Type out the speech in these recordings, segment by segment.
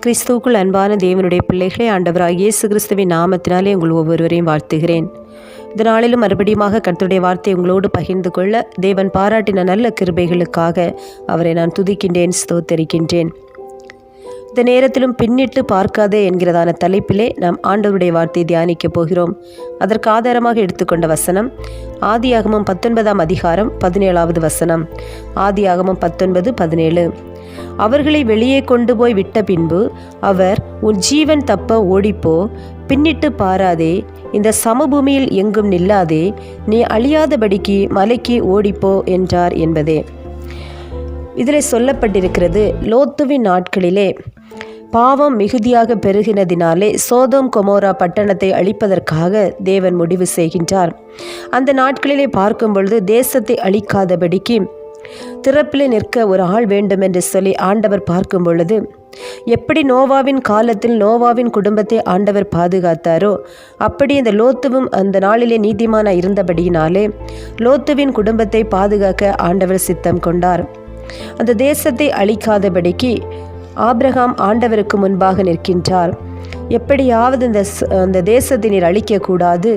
கிறிஸ்துவுக்குள் அன்பான தேவனுடைய பிள்ளைகளே, ஆண்டவராகிய இயேசு கிறிஸ்துவின் நாமத்தினாலே உங்கள் ஒவ்வொருவரையும் வாழ்த்துகிறேன். இந்த நாளிலும் மறுபடியுமாக கர்த்தருடைய வார்த்தையை உங்களோடு பகிர்ந்து கொள்ள தேவன் பாராட்டின நல்ல கிருபைகளுக்காக அவரை நான் துதிக்கின்றேன், ஸ்தோத்தரிக்கின்றேன். இந்த நேரத்திலும் பின்னிட்டு பார்க்காதே என்கிறதான தலைப்பிலே நாம் ஆண்டவருடைய வார்த்தையை தியானிக்கப் போகிறோம். அதற்கு ஆதாரமாக எடுத்துக்கொண்ட வசனம் ஆதியாகமம் 19ஆம் அதிகாரம் 17வது வசனம். ஆதியாகமம் 19:17. அவர்களை வெளியே கொண்டு போய் விட்ட பின்பு அவர், உன் ஜீவன் தப்ப ஓடிப்போ, பின்னிட்டு பாராதே, இந்த சமபூமியில் எங்கும் நில்லாதே, நீ அழியாதபடிக்கு மலைக்கு ஓடிப்போ என்றார் என்பதே. இதில் சொல்லப்பட்டிருக்கிறது, லோத்துவின் நாட்களிலே பாவம் மிகுதியாக பெருகினதினாலே சோதோம் கொமோரா பட்டணத்தை அழிப்பதற்காக தேவன் முடிவு செய்கின்றார். அந்த நாட்களிலே பார்க்கும் பொழுது தேசத்தை அழிக்காதபடிக்கு திறப்பிலே நிற்க ஒரு ஆள் வேண்டும் என்று சொல்லி ஆண்டவர் பார்க்கும் பொழுது, எப்படி நோவாவின் காலத்தில் நோவாவின் குடும்பத்தை ஆண்டவர் பாதுகாத்தாரோ அப்படி இந்த லோத்துவும் அந்த நாளிலே நீதிமானாக இருந்தபடியினாலே லோத்துவின் குடும்பத்தை பாதுகாக்க ஆண்டவர் சித்தம் கொண்டார். அந்த தேசத்தை அழிக்காதபடிக்கு ஆபிரகாம் ஆண்டவருக்கு முன்பாக நிற்கின்றார். எப்படியாவது அந்த தேசத்தை நீர் அழிக்கக்கூடாது,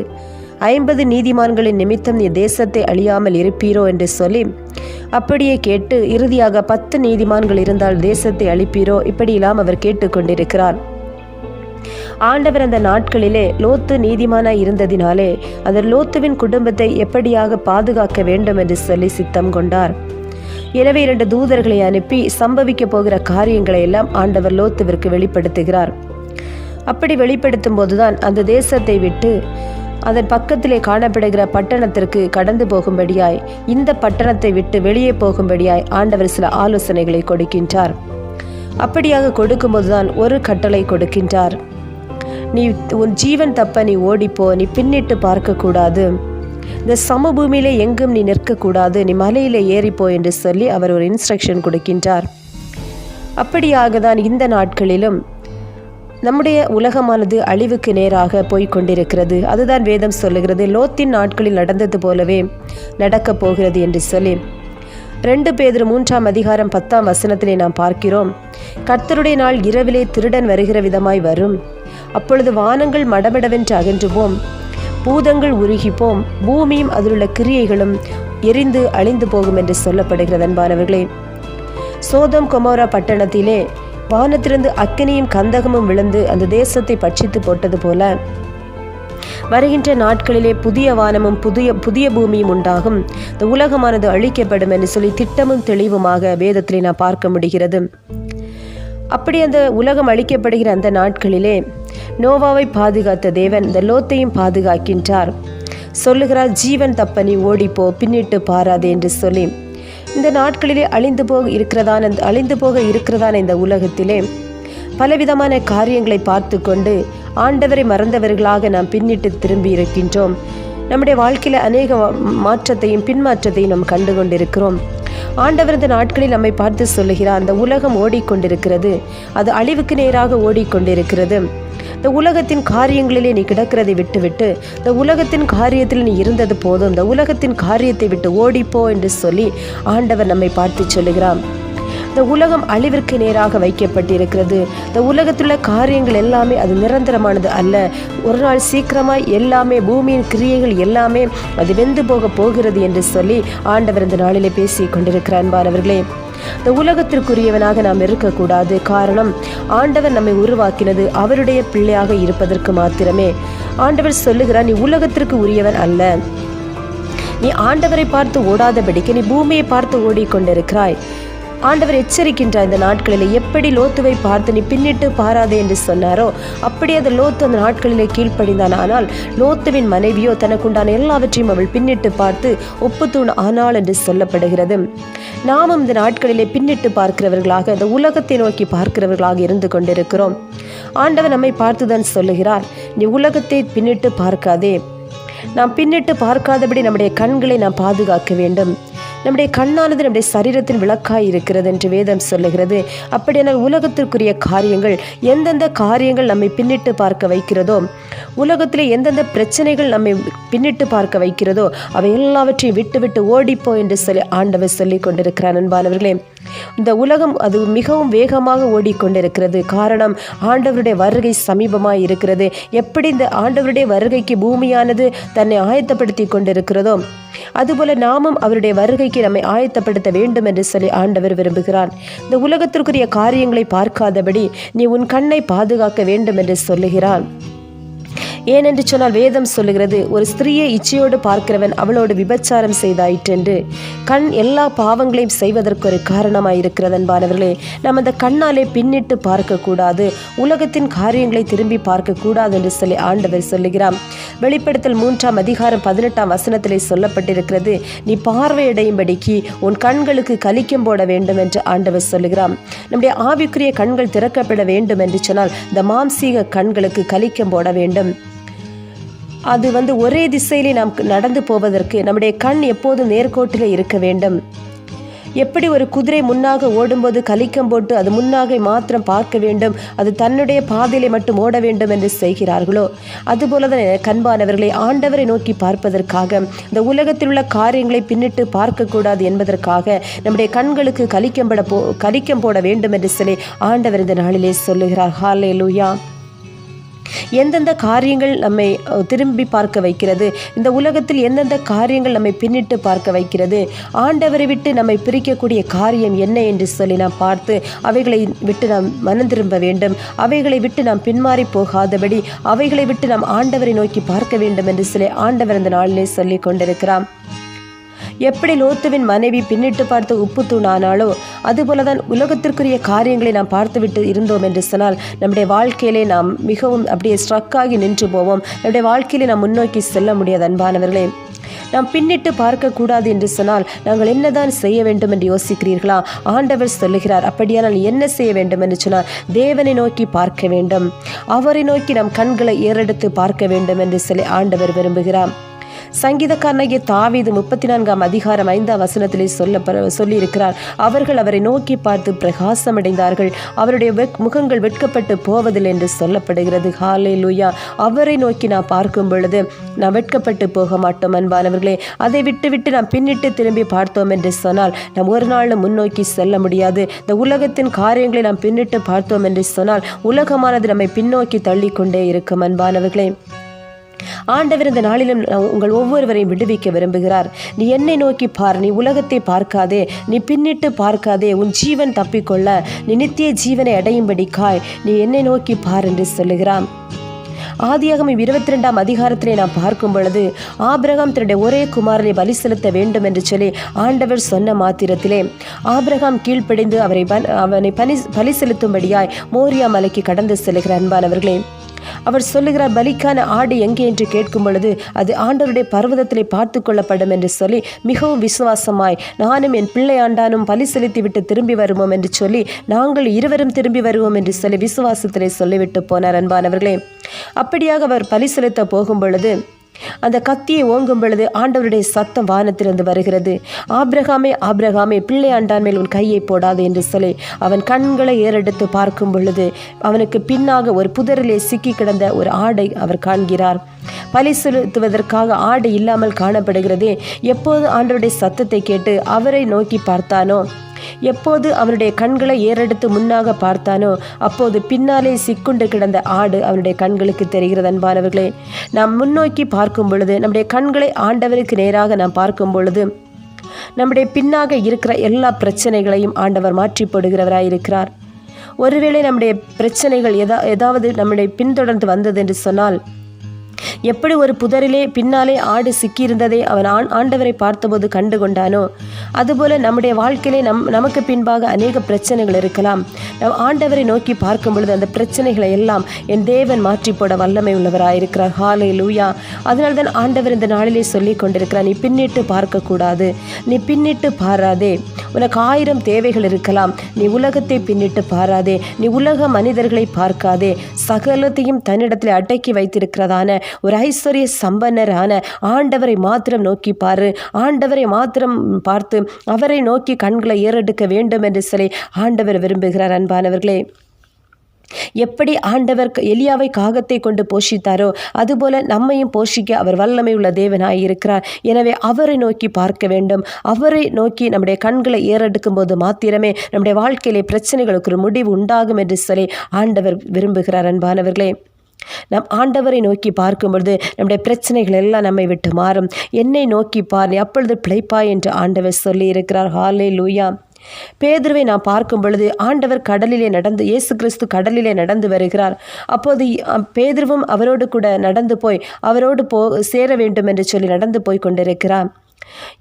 50 நீதிமான்களின் நிமித்தம் நீ தேசத்தை அழியாமல் இருப்பீரோ என்று சொல்லி அப்படியே கேட்டு இறுதியாக 10 நீதிமான்கள் இருந்தால் தேசத்தை அழிப்பீரோ, இப்படியெல்லாம் அவர் கேட்டுக்கொண்டிருக்கிறார். ஆண்டவர் அந்த நாட்களிலே லோத்து நீதிமானாய் இருந்ததினாலே அந்த லோத்துவின் குடும்பத்தை எப்படியாக பாதுகாக்க வேண்டும் என்று சொல்லி சித்தம் கொண்டார். எனவே 2 தூதர்களை அனுப்பி சம்பவிக்க போகிற காரியங்களை எல்லாம் ஆண்டவர் லோத்துவிற்கு வெளிப்படுத்துகிறார். அப்படி வெளிப்படுத்தும் போதுதான் அந்த தேசத்தை விட்டு அதன் பக்கத்திலே காணப்படுகிற பட்டணத்திற்கு கடந்து போகும்படியாய், இந்த பட்டணத்தை விட்டு வெளியே போகும்படியாய் ஆண்டவர் சில ஆலோசனைகளை கொடுக்கின்றார். அப்படியாக கொடுக்கும்போதுதான் ஒரு கட்டளை கொடுக்கின்றார். நீ உன் ஜீவன் தப்ப நீ ஓடிப்போ, நீ பின்னிட்டு பார்க்கக்கூடாது, இந்த சமபூமியிலே எங்கும் நீ நிற்கக்கூடாது, நீ மலையிலே ஏறிப்போ என்று சொல்லி அவர் ஒரு இன்ஸ்ட்ரக்ஷன் கொடுக்கின்றார். அப்படியாக தான் இந்த நாட்களிலும் நம்முடைய உலகமானது அழிவுக்கு நேராக போய்கொண்டிருக்கிறது. அதுதான் வேதம் சொல்லுகிறது, லோத்தின் நாட்களில் நடந்தது போலவே நடக்கப் போகிறது என்று சொல்லி 2 பேதுரு 3ஆம் அதிகாரம் 10ஆம் வசனத்திலே நாம் பார்க்கிறோம், கர்த்தருடைய நாள் இரவிலே திருடன் வருகிற விதமாய் வரும், அப்பொழுது வானங்கள் மடமடவென்று அகன்றுவோம், பூதங்கள் உருகிப்போம், பூமியும் அதிலுள்ள கிரியைகளும் எரிந்து அழிந்து போகும் என்று சொல்லப்படுகிறது. அன்பானவர்களே, சோதோம் கொமோரா பட்டணத்திலே வானத்திலிருந்து அக்கினியும் கந்தகமும் விழுந்து அந்த தேசத்தை பட்சித்து போட்டது போல வருகின்ற நாட்களிலே புதிய வானமும் புதிய பூமியும் உண்டாகும், இந்த உலகமானது அழிக்கப்படும் என்று சொல்லி திட்டமும் தெளிவுமாக வேதத்திலே நான் பார்க்க முடிகிறது. அப்படி அந்த உலகம் அழிக்கப்படுகிற அந்த நாட்களிலே நோவாவை பாதுகாத்த தேவன் இந்த லோத்தையும் பாதுகாக்கின்றார். சொல்லுகிறார், ஜீவன் தப்ப நீ ஓடிப்போ, பின்னிட்டு பாராதே என்று சொல்லி. இந்த நாட்களிலே அழிந்து போக இருக்கிறதான இந்த உலகத்திலே பலவிதமான காரியங்களை பார்த்து கொண்டு ஆண்டவரை மறந்தவர்களாக நாம் பின்னிட்டு திரும்பி இருக்கின்றோம். நம்முடைய வாழ்க்கையில் அநேக மாற்றத்தையும் பின்மாற்றத்தையும் நாம் கண்டு கொண்டிருக்கிறோம். ஆண்டவர் இந்த நாட்களில் நம்மை பார்த்து சொல்லுகிறார், அந்த உலகம் ஓடிக்கொண்டிருக்கிறது, அது அழிவுக்கு நேராக ஓடிக்கொண்டிருக்கிறது. இந்த உலகத்தின் காரியங்களிலே நீ கிடக்கிறதை விட்டுவிட்டு இந்த உலகத்தின் காரியத்தில் நீ இருந்தது போதும், இந்த உலகத்தின் காரியத்தை விட்டு ஓடிப்போ என்று சொல்லி ஆண்டவர் நம்மை பார்த்து சொல்லுகிறார். இந்த உலகம் அழிவிற்கு நேராக வைக்கப்பட்டிருக்கிறது. இந்த உலகத்தில் உள்ள காரியங்கள் எல்லாமே அது நிரந்தரமானது அல்ல. ஒரு நாள் சீக்கிரமாய் எல்லாமே பூமியின் கிரியைகள் எல்லாமே அது வெந்து போகிறது என்று சொல்லி ஆண்டவர் இந்த நாளிலே பேசி கொண்டிருக்கிறார். அன்பானவர்களே, இந்த உலகத்திற்குரியவனாக நாம் இருக்கக்கூடாது. காரணம், ஆண்டவர் நம்மை உருவாக்கினது அவருடைய பிள்ளையாக இருப்பதற்கு மாத்திரமே. ஆண்டவர் சொல்லுகிறார், நீ உலகத்திற்கு உரியவன் அல்ல, நீ ஆண்டவரை பார்த்து ஓடாதபடிக்கு நீ பூமியை பார்த்து ஓடிக்கொண்டிருக்கிறாய். ஆண்டவர் எச்சரிக்கின்றார். இந்த நாட்களில் எப்படி லோத்துவை பார்த்து நீ பின்னிட்டு பாராதே என்று சொன்னாரோ அப்படி அந்த லோத்து அந்த நாட்களிலே கீழ்ப்படிந்தான். ஆனால் லோத்துவின் மனைவியோ தனக்குண்டான எல்லாவற்றையும் அவள் பின்னிட்டு பார்த்து ஒப்புத்தூண் ஆனாள் என்று சொல்லப்படுகிறது. நாமும் இந்த நாட்களிலே பின்னிட்டு பார்க்கிறவர்களாக, இந்த உலகத்தை நோக்கி பார்க்கிறவர்களாக இருந்து கொண்டிருக்கிறோம். ஆண்டவர் நம்மை பார்த்துதான் சொல்லுகிறார், நீ உலகத்தை பின்னிட்டு பார்க்காதே. நாம் பின்னிட்டு பார்க்காதபடி நம்முடைய கண்களை நாம் பாதுகாக்க வேண்டும். நம்முடைய கண்ணானது நம்முடைய சரீரத்தின் விளக்காய் இருக்கிறது என்று வேதம் சொல்லுகிறது. அப்படியானால் உலகத்திற்குரிய காரியங்கள், எந்தெந்த காரியங்கள் நம்மை பின்னிட்டு பார்க்க வைக்கிறதோ, உலகத்திலே எந்தெந்த பிரச்சனைகள் நம்மை பின்னிட்டு பார்க்க வைக்கிறதோ, அவை எல்லாவற்றையும் விட்டு விட்டு ஓடிப்போ என்று சொல்லி ஆண்டவர் சொல்லி கொண்டிருக்கிறார். அன்பானவர்களே, இந்த உலகம் அது மிகவும் வேகமாக ஓடிக்கொண்டிருக்கிறது. காரணம், ஆண்டவருடைய வருகை சமீபமாய் இருக்கிறது. எப்படி இந்த ஆண்டவருடைய வருகைக்கு பூமியானது தன்னை ஆயத்தப்படுத்தி கொண்டிருக்கிறதோ, அதுபோல நாமும் அவருடைய வருகைக்கு நம்மை ஆயத்தப்படுத்த வேண்டும் என்று சொல்லி ஆண்டவர் விரும்புகிறார். இந்த உலகத்திற்குரிய காரியங்களை பார்க்காதபடி நீ உன் கண்ணை பாதுகாக்க வேண்டும் என்று சொல்லுகிறான். ஏனென்று சொன்னால் வேதம் சொல்லுகிறது, ஒரு ஸ்திரீயை இச்சையோடு பார்க்கிறவன் அவளோடு விபச்சாரம் செய்தாயிற்றென்று. கண் எல்லா பாவங்களையும் செய்வதற்கு ஒரு காரணமாக இருக்கிறது. அன்பானவர்களே, நம்ம அந்த கண்ணாலே பின்னிட்டு பார்க்கக்கூடாது, உலகத்தின் காரியங்களை திரும்பி பார்க்கக்கூடாது என்று சொல்லி ஆண்டவர் சொல்லுகிறார். வெளிப்படுத்தல் 3:18 சொல்லப்பட்டிருக்கிறது, நீ பார்வையடையும்படிக்கு உன் கண்களுக்கு கலிக்கம் போட வேண்டும் என்று ஆண்டவர் சொல்லுகிறார். நம்முடைய ஆவிக்குரிய கண்கள் திறக்கப்பட வேண்டும் என்று சொன்னால் இந்த மாம்சீக கண்களுக்கு கலிக்கம் போட வேண்டும். அது ஒரே திசையிலே நாம் நடந்து போவதற்கு நம்முடைய கண் எப்போது நேர்கோட்டில் இருக்க வேண்டும். எப்படி ஒரு குதிரை முன்னாக ஓடும்போது கலிக்கம் போட்டு அது முன்னாக மாத்திரம் பார்க்க வேண்டும், அது தன்னுடைய பாதையிலே மட்டும் ஓட வேண்டும் என்று செய்கிறார்களோ, அதுபோலதான் கண்பானவர்களை ஆண்டவரை நோக்கி பார்ப்பதற்காக, இந்த உலகத்தில் உள்ள காரியங்களை பின்னிட்டு பார்க்கக்கூடாது என்பதற்காக நம்முடைய கண்களுக்கு கலிக்கம் போட வேண்டும் என்று சொல்லி ஆண்டவர் இந்த நாளிலே சொல்லுகிறார். ஹல்லேலூயா. எந்தெந்த காரியங்கள் நம்மை திரும்பி பார்க்க வைக்கிறது, இந்த உலகத்தில் எந்தெந்த காரியங்கள் நம்மை பின்னிட்டு பார்க்க வைக்கிறது, ஆண்டவரை விட்டு நம்மை பிரிக்கக்கூடிய காரியம் என்ன என்று சொல்லி நாம் பார்த்து அவைகளை விட்டு நாம் மனம் திரும்ப வேண்டும். அவைகளை விட்டு நாம் பின்மாறி போகாதபடி அவைகளை விட்டு நாம் ஆண்டவரை நோக்கி பார்க்க வேண்டும் என்று சொல்லி ஆண்டவர் இந்த நாளிலே சொல்லி கொண்டிருக்கிறார். எப்படி லோத்துவின் மனைவி பின்னிட்டு பார்த்து உப்பு தூணானாலோ, அதுபோலதான் உலகத்திற்குரிய காரியங்களை நாம் பார்த்துவிட்டு இருந்தோம் என்று சொன்னால் நம்முடைய வாழ்க்கையிலே நாம் மிகவும் அப்படியே ஸ்ட்ரக்காகி நின்று போவோம். நம்முடைய வாழ்க்கையிலே நாம் முன்னோக்கி செல்ல முடியாது. அன்பானவர்களே, நாம் பின்னிட்டு பார்க்கக்கூடாது என்று சொன்னால் நாங்கள் என்னதான் செய்ய வேண்டும் என்று யோசிக்கிறீர்களா? ஆண்டவர் சொல்லுகிறார், அப்படியானால் என்ன செய்ய வேண்டும் என்று சொன்னால் தேவனை நோக்கி பார்க்க வேண்டும், அவரை நோக்கி நம் கண்களை ஏறெடுத்து பார்க்க வேண்டும் என்று சொல்லி ஆண்டவர் விரும்புகிறார். சங்கீதக்காரனாகிய தாவீது 34:5 சொல்லியிருக்கிறார், அவர்கள் அவரை நோக்கி பார்த்து பிரகாசமடைந்தார்கள், அவருடைய முகங்கள் வெட்கப்பட்டு போவதில்லை என்று சொல்லப்படுகிறது. ஹல்லேலூயா. அவரை நோக்கி நாம் பார்க்கும் பொழுது நாம் வெட்கப்பட்டு போக மாட்டோம். அன்பானவர்களே, அதை விட்டு நாம் பின்னிட்டு திரும்பி பார்த்தோம் என்று சொன்னால் நாம் ஒரு நாளும் முன்னோக்கி செல்ல முடியாது. இந்த உலகத்தின் காரியங்களை நாம் பின்னிட்டு பார்த்தோம் என்று சொன்னால் உலகமானது நம்மை பின்னோக்கி தள்ளிக்கொண்டே இருக்கும். அன்பானவர்களே, ஆண்டவர் இந்த நாளிலும் உங்கள் ஒவ்வொருவரையும் விடுவிக்க விரும்புகிறார். நீ என்னை நோக்கி பார், நீ உலகத்தை பார்க்காதே, நீ பின்னிட்டு பார்க்காதே, உன் ஜீவன் தப்பிக்கொள்ள, நீ நித்திய ஜீவனை அடையும்படிக்காய் நீ என்னை நோக்கி பார் என்று சொல்லுகிறான். ஆதியாகமம் 22 நாம் பார்க்கும் பொழுது ஆபிரகாம் தன்னுடைய ஒரே குமாரனை பலி செலுத்த வேண்டும் என்று சொல்லி ஆண்டவர் சொன்ன மாத்திரத்திலே ஆபிரகாம் கீழ்ப்படிந்து அவனை பலி செலுத்தும்படியாய் மோரியா மலைக்கு கடந்து செல்கிறார். அன்பானவர்களே, அவர் சொல்லுகிறார், பலிக்கான ஆடு எங்கே என்று கேட்கும் பொழுது அது ஆண்டவருடைய பர்வதத்திலே பார்த்து கொள்ளப்படும் என்று சொல்லி மிகவும் விசுவாசமாய் நானும் என் பிள்ளை ஆண்டானும் பலி செலுத்தி விட்டு திரும்பி வருவோம் என்று சொல்லி நாங்கள் இருவரும் திரும்பி வருவோம் என்று சொல்லி விசுவாசத்திலே சொல்லிவிட்டு போனார். அன்பானவர்களே, அப்படியாக அவர் பலி செலுத்த போகும் பொழுது அந்த கத்தியை ஓங்கும் பொழுது ஆண்டவருடைய சத்தம் வானத்திலிருந்து வருகிறது. ஆபிரகாமே, ஆபிரகாமே, பிள்ளை ஆண்டான் மேல் உன் கையை போடாது என்று சொல்லி அவன் கண்களை ஏறெடுத்து பார்க்கும் பொழுது அவனுக்கு பின்னாக ஒரு புதரிலே சிக்கி கிடந்த ஒரு ஆடை அவர் காண்கிறார். பலி செலுத்துவதற்காக ஆடு இல்லாமல் காணப்படுகிறதே. எப்போது ஆண்டவருடைய சத்தத்தை கேட்டு அவரை நோக்கி பார்த்தானோ, எப்போது அவனுடைய கண்களை ஏறெடுத்து முன்னாக பார்த்தானோ, அப்போது பின்னாலே சிக்குண்டு கிடந்த ஆடு அவனுடைய கண்களுக்கு தெரிகிறது. அன்பானவர்களே, நாம் முன்னோக்கி பார்க்கும் பொழுது, நம்முடைய கண்களை ஆண்டவருக்கு நேராக நாம் பார்க்கும் பொழுது, நம்முடைய பின்னாக இருக்கிற எல்லா பிரச்சனைகளையும் ஆண்டவர் மாற்றி போடுகிறவராயிருக்கிறார். ஒருவேளை நம்முடைய பிரச்சனைகள் ஏதாவது நம்முடைய பின்தொடர்ந்து வந்தது என்று சொன்னால், எப்படி ஒரு புதரிலே பின்னாலே ஆடு சிக்கியிருந்ததை அவன் ஆண்டவரை பார்த்தபோது கண்டு கொண்டானோ, அதுபோல நம்முடைய வாழ்க்கையிலே நமக்கு பின்பாக அநேக பிரச்சனைகள் இருக்கலாம். நம் ஆண்டவரை நோக்கி பார்க்கும் பொழுது அந்த பிரச்சனைகளை எல்லாம் என் தேவன் மாற்றி போட வல்லமை உள்ளவராயிருக்கிறார். ஹல்லேலூயா. அதனால்தான் ஆண்டவர் இந்த நாளிலே சொல்லி கொண்டிருக்கிறார், நீ பின்னிட்டு பார்க்கக்கூடாது, நீ பின்னிட்டு பாராதே. உனக்கு 1000 தேவைகள் இருக்கலாம், நீ உலகத்தை பின்னிட்டு பாராதே, நீ உலக மனிதர்களை பார்க்காதே. சகலத்தையும் தன்னிடத்தில் அடக்கி வைத்திருக்கிறதான ஒரு ஒரு ஐஸ்வர்ய சம்பன்னரான ஆண்டவரை மாத்திரம் நோக்கி பாரு, ஆண்டவரை மாத்திரம் பார்த்து அவரை நோக்கி கண்களை ஏறெடுக்க வேண்டும் என்று சொல்லி ஆண்டவர் விரும்புகிறார். அன்பானவர்களே, எப்படி ஆண்டவர் எலியாவை காகத்தை கொண்டு போஷித்தாரோ அதுபோல நம்மையும் போஷிக்க அவர் வல்லமை உள்ள தேவனாய் இருக்கிறார். எனவே அவரை நோக்கி பார்க்க வேண்டும். அவரை நோக்கி நம்முடைய கண்களை ஏறெடுக்கும் போது மாத்திரமே நம்முடைய வாழ்க்கையிலே பிரச்சனைகளுக்கு ஒரு முடிவு உண்டாகும் என்று சொல்லி ஆண்டவர் விரும்புகிறார். அன்பானவர்களே, நம் ஆண்டவரை நோக்கி பார்க்கும் பொழுது நம்முடைய பிரச்சனைகள் எல்லாம் நம்மை விட்டு மாறும். என்னை நோக்கி பார், நீ அப்பொழுது பிழைப்பாய் என்று ஆண்டவர் சொல்லி இருக்கிறார். ஹல்லேலூயா. பேதுருவை நாம் பார்க்கும் பொழுது ஆண்டவர் கடலிலே நடந்து, இயேசு கிறிஸ்து கடலிலே நடந்து வருகிறார். அப்போது பேதுருவும் அவரோடு கூட நடந்து போய் அவரோடு சேர வேண்டும் என்று சொல்லி நடந்து போய் கொண்டிருக்கிறார்.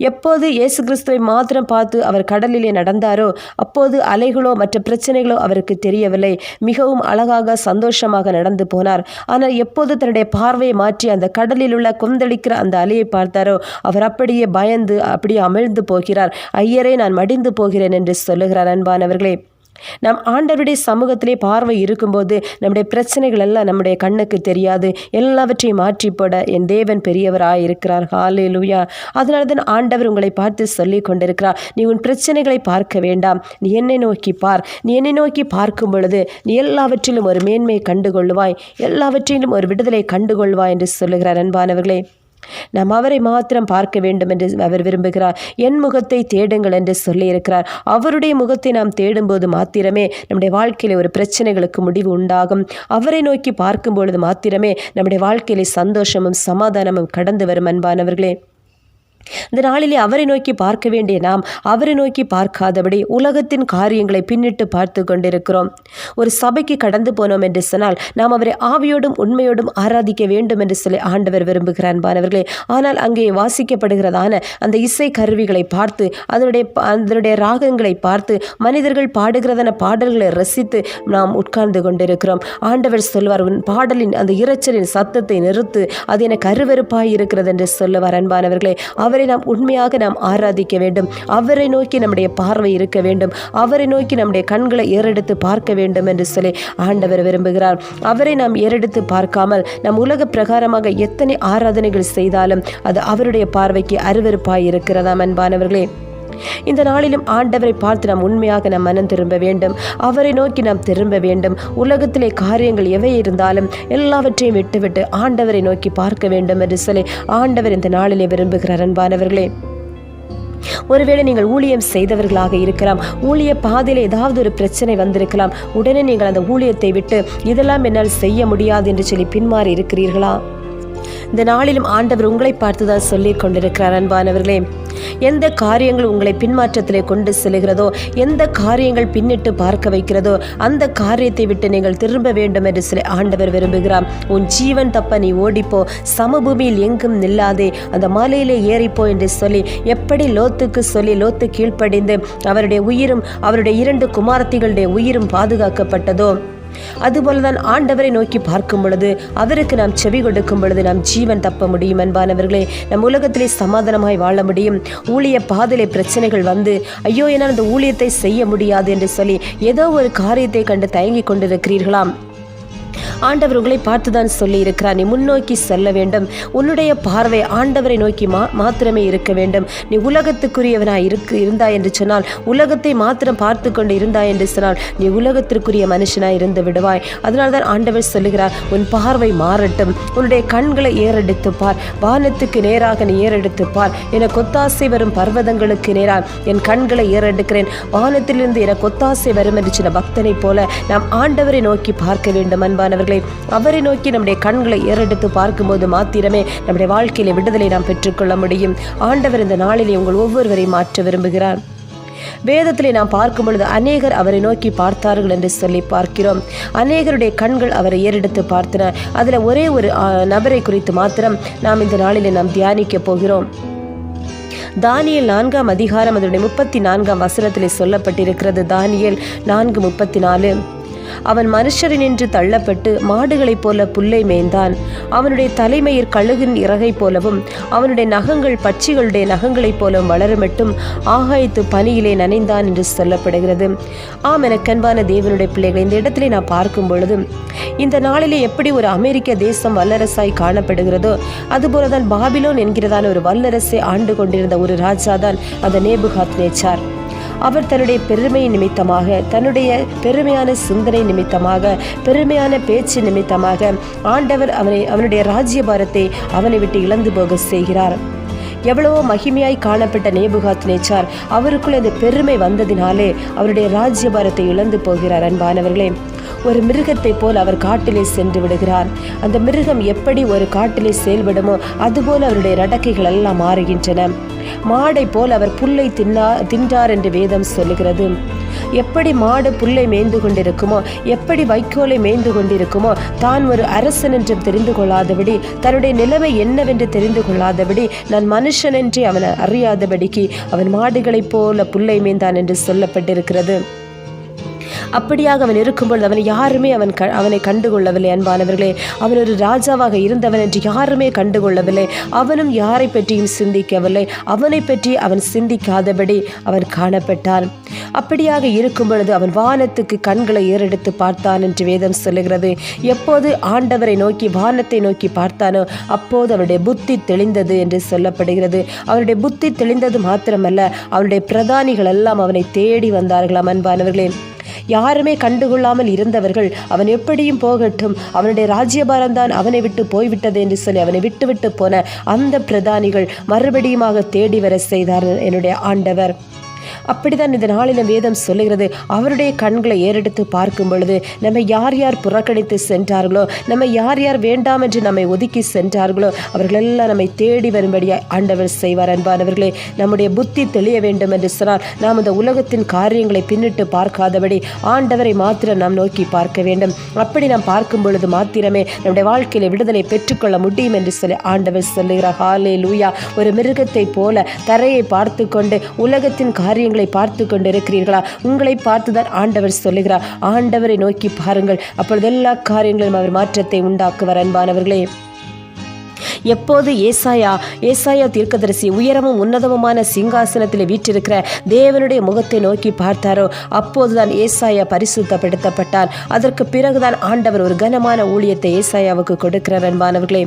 எப்போது இயேசு கிறிஸ்துவை மாத்திரம் பார்த்து அவர் கடலிலே நடந்தாரோ அப்போது அலைகளோ மற்ற பிரச்சனைகளோ அவருக்கு தெரியவில்லை. மிகவும் அழகாக சந்தோஷமாக நடந்து போனார். ஆனால் எப்போது தன்னுடைய பார்வையை மாற்றி அந்த கடலில் உள்ள கொந்தளிக்கிற அந்த அலையை பார்த்தாரோ அவர் அப்படியே பயந்து அப்படியே அமிழ்ந்து போகிறார். ஐயரே, நான் மடிந்து போகிறேன் என்று சொல்லுகிறார். அன்பானவர்களே, நம் ஆண்டவருடைய சமூகத்திலே பார்வை இருக்கும்போது நம்முடைய பிரச்சனைகள் எல்லாம் நம்முடைய கண்ணுக்கு தெரியாது. எல்லாவற்றையும் மாற்றி போட என் தேவன் பெரியவராய் இருக்கிறார். ஹல்லேலூயா. அதனால தான் ஆண்டவர் உங்களை பார்த்து சொல்லி கொண்டிருக்கிறார், நீ உன் பிரச்சனைகளை பார்க்க வேண்டாம், நீ என்னை நோக்கி பார். நீ என்னை நோக்கி பார்க்கும் பொழுது நீ எல்லாவற்றிலும் ஒரு மேன்மையை கண்டுகொள்வாய், எல்லாவற்றிலும் ஒரு விடுதலை கண்டுகொள்வாய் என்று சொல்லுகிறார். அன்பானவர்களே, நாம் அவரை மாத்திரம் பார்க்க வேண்டும் என்று அவர் விரும்புகிறார். என் முகத்தை தேடுங்கள் என்று சொல்லியிருக்கிறார். அவருடைய முகத்தை நாம் தேடும்போது மாத்திரமே நம்முடைய வாழ்க்கையில் ஒரு பிரச்சனைகளுக்கு முடிவு உண்டாகும். அவரை நோக்கி பார்க்கும் பொழுது மாத்திரமே நம்முடைய வாழ்க்கையிலே சந்தோஷமும் சமாதானமும் கடந்து வரும். அன்பானவர்களே, இந்த நாளிலே அவரை நோக்கி பார்க்க வேண்டிய நாம் அவரை நோக்கி பார்க்காதபடி உலகத்தின் காரியங்களை பின்னிட்டு பார்த்து கொண்டிருக்கிறோம். ஒரு சபைக்கு கடந்து போனோம் என்று சொன்னால் நாம் அவரை ஆவியோடும் உண்மையோடும் ஆராதிக்க வேண்டும் என்று சொல்லி ஆண்டவர் விரும்புகிறார். அன்பானவர்களே, ஆனால் அங்கே வாசிக்கப்படுகிறதான அந்த இசை கருவிகளை பார்த்து அதனுடைய ராகங்களை பார்த்து மனிதர்கள் பாடுகிறதான பாடல்களை ரசித்து நாம் உட்கார்ந்து கொண்டிருக்கிறோம். ஆண்டவர் சொல்வார், உன் பாடலின் அந்த இரைச்சலின் சத்தத்தை நிறுத்து, அது எனக்கு அருவருப்பாய் இருக்கிறது என்று சொல்லுவார். அன்பானவர்களே, அவரை நாம் உண்மையாக நாம் ஆராதிக்க வேண்டும். அவரை நோக்கி நம்முடைய பார்வை இருக்க வேண்டும். அவரை நோக்கி நம்முடைய கண்களை ஏறெடுத்து பார்க்க வேண்டும் என்று சொல்லி ஆண்டவர் விரும்புகிறார். அவரை நாம் ஏறெடுத்து பார்க்காமல் நம் உலக பிரகாரமாக எத்தனை ஆராதனைகள் செய்தாலும் அது அவருடைய பார்வைக்கு அருவருப்பாய் இருக்கிறதாம். அன்பானவர்களே, இந்த நாளிலும் ஆண்டவரை பார்த்து நாம் உண்மையாக நாம் மனம் திரும்ப வேண்டும். அவரை நோக்கி நாம் திரும்ப வேண்டும். உலகத்திலே காரியங்கள் எவை இருந்தாலும் எல்லாவற்றையும் விட்டுவிட்டு ஆண்டவரை நோக்கி பார்க்க வேண்டும் என்று சொல்லி ஆண்டவர் இந்த நாளிலே விரும்புகிறார். அன்பானவர்களே, ஒருவேளை நீங்கள் ஊழியம் செய்தவர்களாக இருக்கலாம். ஊழிய பாதையில் ஏதாவது ஒரு பிரச்சனை வந்திருக்கலாம். உடனே நீங்கள் அந்த ஊழியத்தை விட்டு இதெல்லாம் என்னால் செய்ய முடியாது என்று சொல்லி பின்மாறி இருக்கிறீர்களா? இந்த நாளிலும் ஆண்டவர் உங்களை பார்த்துதான் சொல்லிக் கொண்டிருக்கிறார். அன்பானவர்களே, எந்த காரியங்கள் உங்களை பின்மாற்றத்திலே கொண்டு செல்கிறதோ, எந்த காரியங்கள் பின்னிட்டு பார்க்க வைக்கிறதோ அந்த காரியத்தை விட்டு நீங்கள் திரும்ப வேண்டும் என்று சொல்லி ஆண்டவர் விரும்புகிறார். உன் ஜீவன் தப்ப நீ ஓடிப்போ, சமபூமியில் எங்கும் நில்லாதே, அந்த மலையிலே ஏறிப்போ என்று சொல்லி எப்படி லோத்துக்கு சொல்லி லோத்து கீழ்ப்படிந்து அவருடைய உயிரும் அவருடைய 2 குமாரத்திகளுடைய உயிரும் பாதுகாக்கப்பட்டதோ அதுபோலதான் ஆண்டவரை நோக்கி பார்க்கும் பொழுது அவருக்கு நாம் செவி கொடுக்கும் பொழுது நாம் ஜீவன் தப்ப முடியும். அன்பானவர்களே, நம் உலகத்திலே சமாதானமாய் வாழ முடியும். ஊழிய பாதையிலே பிரச்சனைகள் வந்து ஐயோ என்னால் அந்த ஊழியத்தை செய்ய முடியாது என்று சொல்லி ஏதோ ஒரு காரியத்தை கண்டு தயங்கி கொண்டிருக்கிறீர்களாம். ஆண்டவர் உங்களை பார்த்துதான் சொல்லி இருக்கிறார், நீ முன்னோக்கி செல்ல வேண்டும். உன்னுடைய பார்வை ஆண்டவரை நோக்கி மாத்திரமே இருக்க வேண்டும். நீ உலகத்துக்குரியவனாய் இருந்தாய் என்று சொன்னால், உலகத்தை மாத்திரம் பார்த்து கொண்டு இருந்தாய் என்று சொன்னால் நீ உலகத்திற்குரிய மனுஷனாய் இருந்து விடுவாய். அதனால்தான் ஆண்டவர் சொல்லுகிறார், உன் பார்வை மாறட்டும், உன்னுடைய கண்களை ஏறெடுத்து பார், வானத்துக்கு நேராக நீ ஏறெடுத்து பார். எனக்கு ஒத்தாசை வரும் பர்வதங்களுக்கு நேராக என் கண்களை ஏறெடுக்கிறேன், வானத்திலிருந்து எனக்கு ஒத்தாசை வரும் என்று சொன்ன பக்தனை போல நாம் ஆண்டவரை நோக்கி பார்க்க வேண்டும். அன்பானவர்களே, அவரை நோக்கி நம்முடைய கண்களை ஏறெடுத்து பார்க்கும்போது மாத்திரமே நம்முடைய வாழ்க்கையில விடுதலை நாம் பெற்றுக்கொள்ள முடியும். ஆண்டவர் இந்த நாளிலே உங்கள் ஒவ்வொருவரையும் மாற்ற விரும்புகிறார். வேதத்திலே நாம் பார்க்கும் பொழுது அநேகர் அவரை நோக்கி பார்த்தார்கள் என்று சொல்லி பார்க்கிறோம். அநேகருடைய கண்கள் அவரை ஏறெடுத்து பார்த்தன. அதில் ஒரே ஒரு நபரை குறித்து மாத்திரம் நாம் இந்த நாளிலே நாம் தியானிக்க போகிறோம். தானியேல் 4ஆம் அதிகாரம் அதனுடைய 34ஆம் வசனத்திலே சொல்லப்பட்டிருக்கிறது. தானியேல் 4:34. அவன் மனுஷரினின்று தள்ளப்பட்டு மாடுகளைப் போல புல்லை மேய்ந்தான். அவனுடைய தலைமயிர் கழுகின் இறகை போலவும் அவனுடைய நகங்கள் பட்சிகளுடைய நகங்களைப் போலவும் வளருமட்டும் ஆகாயத்து பனியிலே நனைந்தான் என்று சொல்லப்படுகிறது. ஆம், எனக்கன்பான தேவனுடைய பிள்ளைகள், இந்த இடத்திலே நான் பார்க்கும் பொழுது இந்த நாளிலே எப்படி ஒரு அமெரிக்க தேசம் வல்லரசாய் காணப்படுகிறதோ அதுபோலதான் பாபிலோன் என்கிறதான ஒரு வல்லரசை ஆண்டு கொண்டிருந்த ஒரு ராஜா தான் அந்த நேபுகாத்நேச்சார். அவர் தன்னுடைய பெருமை நிமித்தமாக, தன்னுடைய பெருமையான சிந்தனை நிமித்தமாக, பெருமையான பேச்சு நிமித்தமாக ஆண்டவர் அவனுடைய ராஜ்யபாரத்தை அவனை விட்டு இழந்து போக செய்கிறார். எவ்வளவோ மகிமையாய் காணப்பட்ட நேபுகாத்நேச்சார் அவருக்குள்ள இந்த பெருமை வந்ததினாலே அவருடைய ராஜ்யபாரத்தை இழந்து போகிறார். அன்பானவர்களே, ஒரு மிருகத்தை போல் அவர் காட்டிலே சென்று விடுகிறார். அந்த மிருகம் எப்படி ஒரு காட்டிலே செயல்படுமோ அதுபோல் அவருடைய நடக்கைகள் எல்லாம் மாறுகின்றன. மாடை போல் அவர் புல்லை தின்றார் என்று வேதம் சொல்லுகிறது. எப்படி மாடு புல்லை மேய்ந்து கொண்டிருக்குமோ, எப்படி வைக்கோலை மேய்ந்து கொண்டிருக்குமோ, தான் ஒரு அரசன் என்று தெரிந்து கொள்ளாதபடி, தன்னுடைய நிலைமை என்னவென்று தெரிந்து கொள்ளாதபடி, நான் மனுஷன் என்று அவன் அறியாதபடிக்கு அவன் மாடுகளைப் போல புல்லை மேய்ந்தான் என்று சொல்லப்பட்டிருக்கிறது. அப்படியாக அவன் இருக்கும்பொழுது அவனை யாருமே அவனை கண்டுகொள்ளவில்லை. அன்பானவர்களே, அவன் ஒரு ராஜாவாக இருந்தவன் என்று யாருமே கண்டுகொள்ளவில்லை. அவனும் யாரை பற்றியும் சிந்திக்கவில்லை. அவனை பற்றி அவன் சிந்திக்காதபடி அவன் காணப்பட்டான். அப்படியாக இருக்கும் பொழுது அவன் வானத்துக்கு கண்களை ஏறெடுத்து பார்த்தான் என்று வேதம் சொல்லுகிறது. எப்போது ஆண்டவரை நோக்கி வானத்தை நோக்கி பார்த்தானோ அப்போது அவனுடைய புத்தி தெளிந்தது என்று சொல்லப்படுகிறது. அவனுடைய புத்தி தெளிந்தது மாத்திரமல்ல, அவனுடைய பிரதானிகள் எல்லாம் அவனை தேடி வந்தார்களாம். அன்பானவர்களே, யாருமே கண்டுகொள்ளாமல் இருந்தவர்கள் அவன் எப்படியும் போகட்டும், அவனுடைய ராஜ்யபாரம்தான் அவனை விட்டு போய்விட்டது என்று சொல்லி அவனை விட்டு போன அந்த பிரதானிகள் மறுபடியுமாக தேடி வர செய்தார் என்னுடைய ஆண்டவர். அப்படிதான் இந்த நாளில் வேதம் சொல்லுகிறது. அவருடைய கண்களை ஏறெடுத்து பார்க்கும் பொழுது நம்மை யார் யார் புறக்கணித்து சென்றார்களோ, நம்மை யார் யார் வேண்டாம் என்று நம்மை ஒதுக்கி சென்றார்களோ அவர்களெல்லாம் நம்மை தேடி வரும்படியாக ஆண்டவர் செய்வார். அன்பானவர்களே, நம்முடைய புத்தி தெளிய வேண்டும் என்று சொன்னால் நாம் இந்த உலகத்தின் காரியங்களை பின்னிட்டு பார்க்காதபடி ஆண்டவரை மாத்திரம் நாம் நோக்கி பார்க்க வேண்டும். அப்படி நாம் பார்க்கும் பொழுது மாத்திரமே நம்முடைய வாழ்க்கையில விடுதலை பெற்றுக்கொள்ள முடியும் என்று சொல்லி ஆண்டவர் சொல்லுகிறார். ஹல்லேலூயா. ஒரு மிருகத்தை போல தரையை பார்த்து கொண்டு உலகத்தின் காரியங்களை பார்த்து கொண்டு இருக்கிறீர்களா? உங்களை பார்த்துதான் ஆண்டவர் சொல்லுகிறார். ஆண்டவரை நோக்கி பாருங்கள், அப்பொழுது எல்லா காரியங்களும் அவர் மாற்றத்தை உண்டாக்குவார். அன்பானவர்களே, எப்போது ஏசாயா தீர்க்கதரிசி உயரமும் உன்னதமுமான சிங்காசனத்தில் வீற்றிருக்கிற தேவனுடைய முகத்தை நோக்கி பார்த்தாரோ அப்போதுதான் ஏசாயா பரிசுத்தப்படுத்தப்பட்டார். அதற்கு பிறகுதான் ஆண்டவர் ஒரு கனமான ஊழியத்தை ஏசாயாவுக்கு கொடுக்கிறார். அன்பானவர்களே,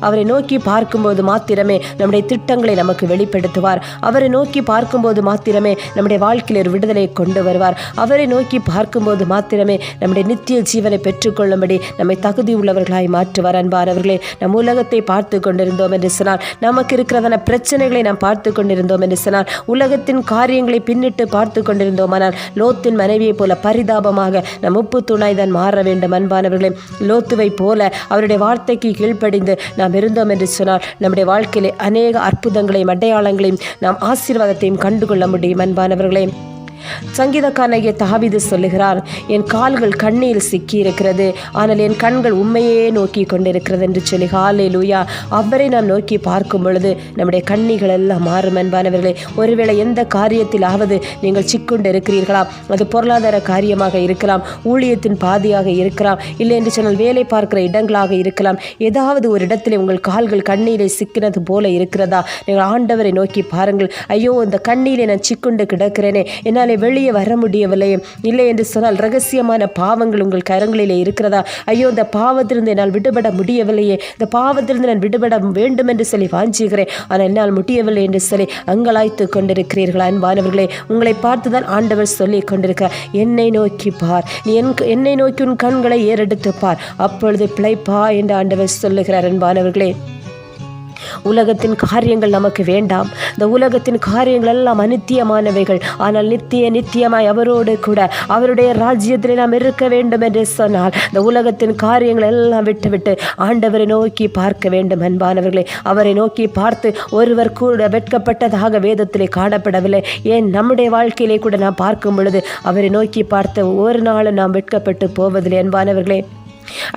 அவரை நோக்கி பார்க்கும்போது மாத்திரமே நம்முடைய திட்டங்களை நமக்கு வெளிப்படுத்துவார். அவரை நோக்கி பார்க்கும்போது மாத்திரமே நம்முடைய வாழ்க்கையில் ஒரு விடுதலை கொண்டு வருவார். அவரை நோக்கி பார்க்கும்போது மாத்திரமே நம்முடைய நித்திய ஜீவனை பெற்றுக்கொள்ளும்படி நம்மை தகுதி உள்ளவர்களாய் மாற்றுவார். அன்பானவர்களே, நம் உலகத்தை பார்த்து கொண்டிருந்தோம் என்று சொன்னால், நமக்கு இருக்கிறதான பிரச்சனைகளை நாம் பார்த்து கொண்டிருந்தோம் என்று சொன்னால், உலகத்தின் காரியங்களை பின்னிட்டு பார்த்து கொண்டிருந்தோமானால் லோத்தின் மனைவியை போல பரிதாபமாக நம் உப்பு துணாய் தான் மாற வேண்டும். அன்பானவர்களே, லோத்துவை போல அவருடைய வார்த்தைக்கு கீழ்ப்படிந்து நாம் இருந்தோம் என்று சொன்னால் நம்முடைய வாழ்க்கையிலே அநேக அற்புதங்களையும் அடையாளங்களையும் நாம் ஆசீர்வாதத்தையும் கண்டுகொள்ள முடியும். அன்பானவர்களே, சங்கீதக்காரனாகிய தாவீது சொல்லுகிறார், என் கால்கள் கண்ணியில் சிக்கி இருக்கிறது, ஆனால் என் கண்கள் உண்மையே நோக்கி கொண்டிருக்கிறது என்று சொல்லி. ஹல்லேலூயா. அவரை நாம் நோக்கி பார்க்கும் பொழுது நம்முடைய கண்ணிகள் எல்லாம் மாறும். அன்பானவர்களே, ஒருவேளை எந்த காரியத்திலாவது நீங்கள் சிக்கொண்டு இருக்கிறீர்களா? அது பொருளாதார காரியமாக இருக்கலாம், ஊழியத்தின் பாதியாக இருக்கலாம், இல்லை என்று சொன்னால் வேலை பார்க்கிற இடங்களாக இருக்கலாம். ஏதாவது ஒரு இடத்திலே உங்கள் கால்கள் கண்ணீரை சிக்கினது போல இருக்கிறதா? நீங்கள் ஆண்டவரை நோக்கி பாருங்கள். ஐயோ, இந்த கண்ணீரை நான் சிக்கொண்டு கிடக்கிறேனே, என்னால் வெளியே வர முடியவில்லையே. இல்லை என்று சொன்னால் ரகசியமான பாவங்கள் உங்கள் கரங்களிலே இருக்கிறதா? ஐயோ, இந்த பாவத்திலிருந்து என்னால் விடுபட முடியவில்லையே, இந்த பாவத்திலிருந்து நான் விடுபட வேண்டும் என்று சொல்லி வாஞ்சுகிறேன், ஆனால் என்னால் முடியவில்லை என்று சொல்லி அங்கலாய்த்து கொண்டிருக்கிறீர்களா? அன்பானவர்களே, உங்களை பார்த்துதான் ஆண்டவர் சொல்லி கொண்டிருக்கிறார், என்னை நோக்கி பார், நீ என்னை நோக்கி உன் கண்களை ஏறெடுத்து பார், அப்பொழுது பிழைப்பா என்று ஆண்டவர் சொல்லுகிறார். அன்பானவர்களே, உலகத்தின் காரியங்கள் நமக்கு வேண்டாம். இந்த உலகத்தின் காரியங்கள் எல்லாம் அநித்தியமானவைகள். ஆனால் நித்தியமாய் அவரோடு கூட அவருடைய ராஜ்யத்தில் நாம் இருக்க வேண்டும் என்று சொன்னால் இந்த உலகத்தின் காரியங்கள் எல்லாம் விட்டுவிட்டு ஆண்டவரை நோக்கி பார்க்க வேண்டும். அன்பானவர்களே, அவரை நோக்கி பார்த்து ஒருவர் கூட வெட்கப்பட்டதாக வேதத்திலே காணப்படவில்லை. ஏன் நம்முடைய வாழ்க்கையிலே கூட நாம் பார்க்கும் பொழுது அவரை நோக்கி பார்த்த ஒரு நாள் நாம் வெட்கப்பட்டு போவதில்லை. அன்பானவர்களே,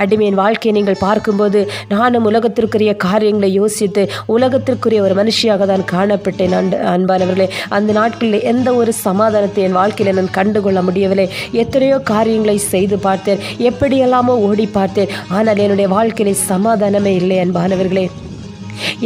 அடிமையின் வாழ்க்கையை நீங்கள் பார்க்கும்போது நானும் உலகத்திற்குரிய காரியங்களை யோசித்து உலகத்திற்குரிய ஒரு மனுஷியாக தான் காணப்பட்டேன். அன்பானவர்களே, அந்த நாட்களில் எந்த ஒரு சமாதானத்தை என் வாழ்க்கையில் நான் கண்டுகொள்ள முடியவில்லை. எத்தனையோ காரியங்களை செய்து பார்த்தேன், எப்படியெல்லாமோ ஓடி பார்த்தேன். ஆனால் என்னுடைய வாழ்க்கையிலே சமாதானமே இல்லை. அன்பானவர்களே,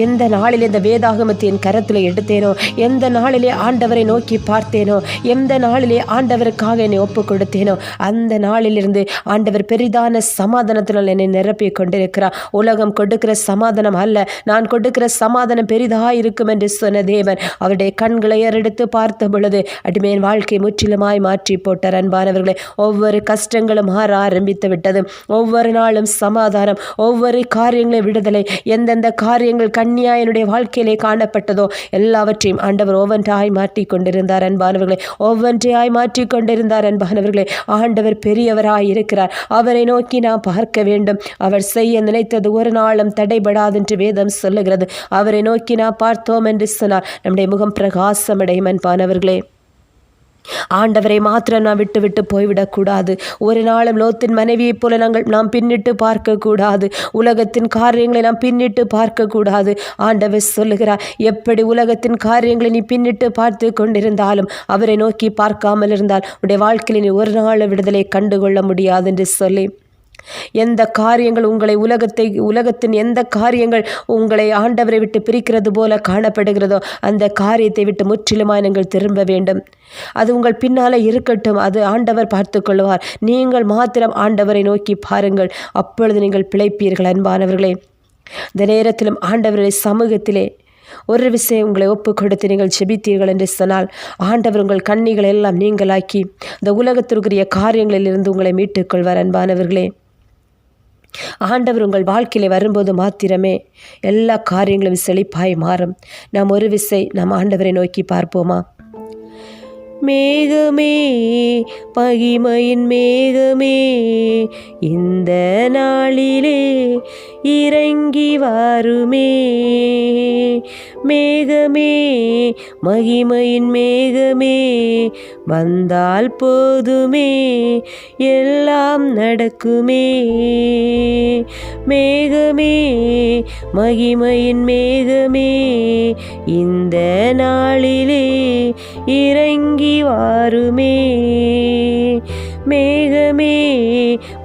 எந்த நாளில் இந்த வேதாகமத்தை என் கரத்தில் எடுத்தேனோ, எந்த நாளிலே ஆண்டவரை நோக்கி பார்த்தேனோ, எந்த நாளிலே ஆண்டவருக்காக என்னை ஒப்பு கொடுத்தேனோ, அந்த நாளிலிருந்து ஆண்டவர் பெரிதான சமாதானத்தினால் என்னை நிரப்பி கொண்டிருக்கிறார். உலகம் கொடுக்கிற சமாதானம் அல்ல, நான் கொடுக்கிற சமாதானம் பெரிதாக இருக்கும் என்று சொன்ன தேவன் அவருடைய கண்களை ஏறெடுத்து பார்த்த பொழுது அடிமையின் வாழ்க்கை முற்றிலுமாய் மாற்றி போட்டார். அன்பானவர்களே, ஒவ்வொரு கஷ்டங்களும் மாற ஆரம்பித்து விட்டது. ஒவ்வொரு நாளும் சமாதானம், ஒவ்வொரு காரியங்களை விடுதலை. எந்தெந்த காரியங்கள் கன்னியா என்னுடைய வாழ்க்கையிலே காணப்பட்டதோ எல்லாவற்றையும் ஆண்டவர் ஒவ்வொன்றாய் மாற்றி கொண்டிருந்தார். அன்பானவர்களே, ஒவ்வொன்றையாய் மாற்றி கொண்டிருந்தார். அன்பானவர்களே, ஆண்டவர் பெரியவராய் இருக்கிறார். அவரை நோக்கி நாம் பார்க்க வேண்டும். அவர் செய்ய நினைத்தது ஒரு நாளும் தடைபடாது என்று வேதம் சொல்லுகிறது. அவரை நோக்கி நாம் பார்த்தோம் என்று சொன்னால் நம்முடைய முகம் பிரகாசமடையும். அன்பானவர்களே, ஆண்டவரை மாத்திரம் நாம் விட்டு விட்டு போய்விடக்கூடாது. ஒரு நாளும் லோத்தின் மனைவியைப் போல நாம் பின்னிட்டு பார்க்கக்கூடாது. உலகத்தின் காரியங்களை நாம் பின்னிட்டு பார்க்கக்கூடாது. ஆண்டவர் சொல்லுகிறார், எப்படி உலகத்தின் காரியங்களை நீ பின்னிட்டு பார்த்து கொண்டிருந்தாலும் அவரை நோக்கி பார்க்காமல் இருந்தால் உன்னுடைய வாழ்க்கையில் நீ ஒரு நாள் விடுதலை கண்டுகொள்ள முடியாது என்று சொல்லி, எந்த காரியங்கள் உங்களை உலகத்தின் எந்த காரியங்கள் உங்களை ஆண்டவரை விட்டு பிரிக்கிறது போல காணப்படுகிறதோ அந்த காரியத்தை விட்டு முற்றிலுமாய் நீங்கள் திரும்ப வேண்டும். அது உங்கள் பின்னாலே இருக்கட்டும், அது ஆண்டவர் பார்த்து கொள்வார். நீங்கள் மாத்திரம் ஆண்டவரை நோக்கி பாருங்கள், அப்பொழுது நீங்கள் பிழைப்பீர்கள். அன்பானவர்களே, இந்த நேரத்திலும் ஆண்டவருடைய சமூகத்திலே ஒரு விஷயம் உங்களை ஒப்பு கொடுத்து நீங்கள் செபித்தீர்கள் என்று சொன்னால் ஆண்டவர் உங்கள் கண்ணிகளை எல்லாம் நீங்களாக்கி இந்த உலகத்திற்குரிய காரியங்களிலிருந்து உங்களை மீட்டுக்கொள்வார். அன்பானவர்களே, ஆண்டவர் உங்கள் வாழ்க்கையிலே வரும்போது மாத்திரமே எல்லா காரியங்களும் செழிப்பாய் மாறும். நாம் ஒரு விசை நாம் ஆண்டவரை நோக்கி பார்ப்போமா? மேகமே, மகிமையின் மேகமே, இந்த நாளிலே இறங்கி வாருமே. மேகமே, மகிமையின் மேகமே, வந்தால் போதுமே எல்லாம் நடக்குமே. மேகமே, மகிமையின் மேகமே, இந்த நாளிலே இறங்கி வாருமே. மேகமே,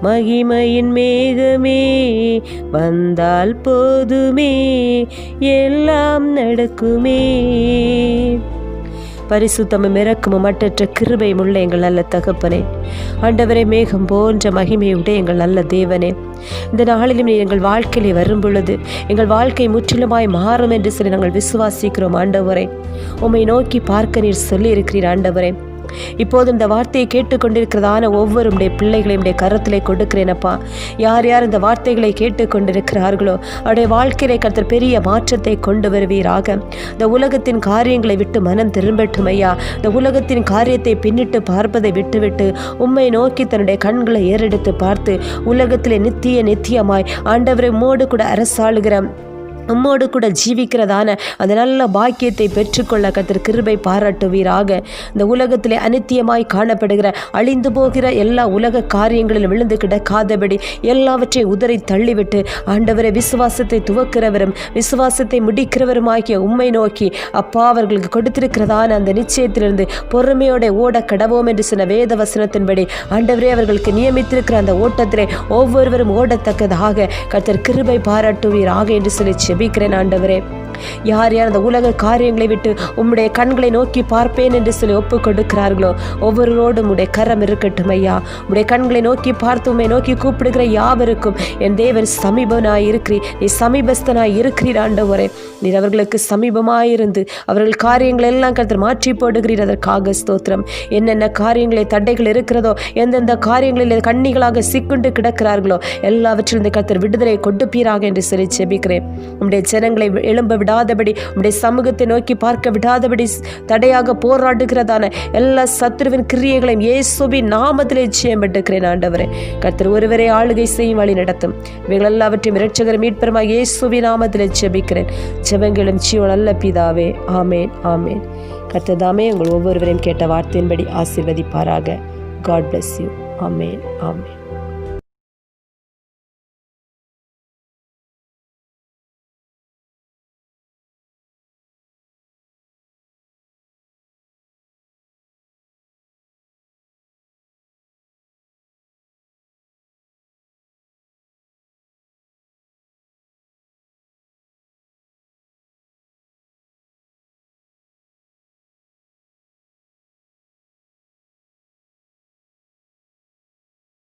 மகிமையின் மேகமே, வந்தால் போதுமே எல்லாம் நடக்குமே. பரிசுத்தமும் இரக்கமும் மட்டற்ற கிருபையும் உள்ள எங்கள் நல்ல தகப்பனே, ஆண்டவரே, மேகம் போன்ற மகிமையுடைய எங்கள் நல்ல தேவனே, இந்த நாளிலும் நீ எங்கள் வாழ்க்கையிலே வரும் பொழுது எங்கள் வாழ்க்கை முற்றிலுமாய் மாறும் என்று சொல்லி நாங்கள் விசுவாசிக்கிறோம். ஆண்டவரே, உம்மை நோக்கி பார்க்க நீர் சொல்லி இருக்கிறீர். ஆண்டவரே, இப்போது இந்த வார்த்தையை கேட்டுக்கொண்டிருக்கிறதான ஒவ்வொருடைய பிள்ளைகளையும் கரத்திலே கொடுக்கிறேனப்பா. யார் யார் இந்த வார்த்தைகளை கேட்டுக்கொண்டிருக்கிறார்களோ அவருடைய வாழ்க்கையிலே கர்த்தர் பெரிய மாற்றத்தை கொண்டு வருவீராக. இந்த உலகத்தின் காரியங்களை விட்டு மனம் திரும்பட்டும் ஐயா. இந்த உலகத்தின் காரியத்தை பின்னிட்டு பார்ப்பதை விட்டுவிட்டு உம்மை நோக்கி தன்னுடைய கண்களை ஏறெடுத்து பார்த்து உலகத்திலே நித்தியமாய் ஆண்டவரை உம்மோடு கூட அரசாளுகிற உம்மோடு கூட ஜீவிக்கிறதான அந்த நல்ல பாக்கியத்தை பெற்றுக்கொள்ள கர்த்தர் கிருபை பாராட்டுவீராக. இந்த உலகத்திலே அநித்தியமாய் காணப்படுகிற அழிந்து போகிற எல்லா உலக காரியங்களிலும் விழுந்து கிடக்காதபடி எல்லாவற்றையும் உதறி தள்ளிவிட்டு ஆண்டவரை விசுவாசத்தை துவக்கிறவரும் விசுவாசத்தை முடிக்கிறவருமாகிய உம்மை நோக்கி அப்பா அவர்களுக்கு கொடுத்திருக்கிறதான அந்த நிச்சயத்திலிருந்து பொறுமையோட ஓட கடவோம் என்று சொன்ன வேத வசனத்தின்படி ஆண்டவரே அவர்களுக்கு நியமித்திருக்கிற அந்த ஓட்டத்திலே ஒவ்வொருவரும் ஓடத்தக்கதாக கர்த்தர் கிருபை பாராட்டுவீராக என்று சொல்லி ஜெபிக்கிறேன். ஆண்டவரே, யார் யார் அந்த உலக காரியங்களை விட்டு உம்முடைய கண்களை நோக்கி பார்ப்பேன் என்று சொல்லி ஒப்பு கொடுக்கிறார்களோ ஒவ்வொருவரோடும் உடைய கரம் இருக்கட்டும் ஐயா. உடைய கண்களை நோக்கி பார்த்து உம்மை நோக்கி கூப்பிடுகிற யாவருக்கும் என் தேவன் சமீபனாய் இருக்கிறீர், நீ சமீபஸ்தனாய் இருக்கிறீர். ஆண்டவரே, நீர் அவர்களுக்கு சமீபமாயிருந்து அவர்கள் காரியங்கள் எல்லாம் கர்த்தர் மாற்றி போடுகிறீர். அதற்காக ஸ்தோத்திரம். என்னென்ன காரியங்களை தடைகள் இருக்கிறதோ, எந்தெந்த காரியங்களில் கண்ணிகளாக சிக்குண்டு கிடக்கிறார்களோ எல்லாவற்றிலிருந்து கர்த்தர் விடுதலை கொடுப்பீராக என்று சொல்லி ஜெபிக்கிறேன். உம்முடைய ஜனங்களை எழும்ப விடாதபடி, உம்முடைய சமூகத்தை நோக்கி பார்க்க விடாதபடி தடையாக போராடுகிறதான எல்லா சத்துருவின் கிரியைகளையும் இயேசுவின் நாமத்திலே ஜெயம்பட்டுக்கிறேன். ஆண்டவரே, கர்த்தர் ஒருவரே ஆளுகை செய்யும் வழி நடத்தும். இவைகள் எல்லாவற்றையும் இரட்சகர் மீட்பெருமாகிய இயேசுவின் நாமத்திலே ஜெபிக்கிறேன். ஜெபங்களும் ஜீவன் நல்ல பிதாவே. ஆமேன், ஆமேன். கர்த்தர் தாமே உங்கள் ஒவ்வொருவரையும் கேட்ட வார்த்தையின்படி ஆசீர்வதிப்பாராக. God bless you. Amen, amen.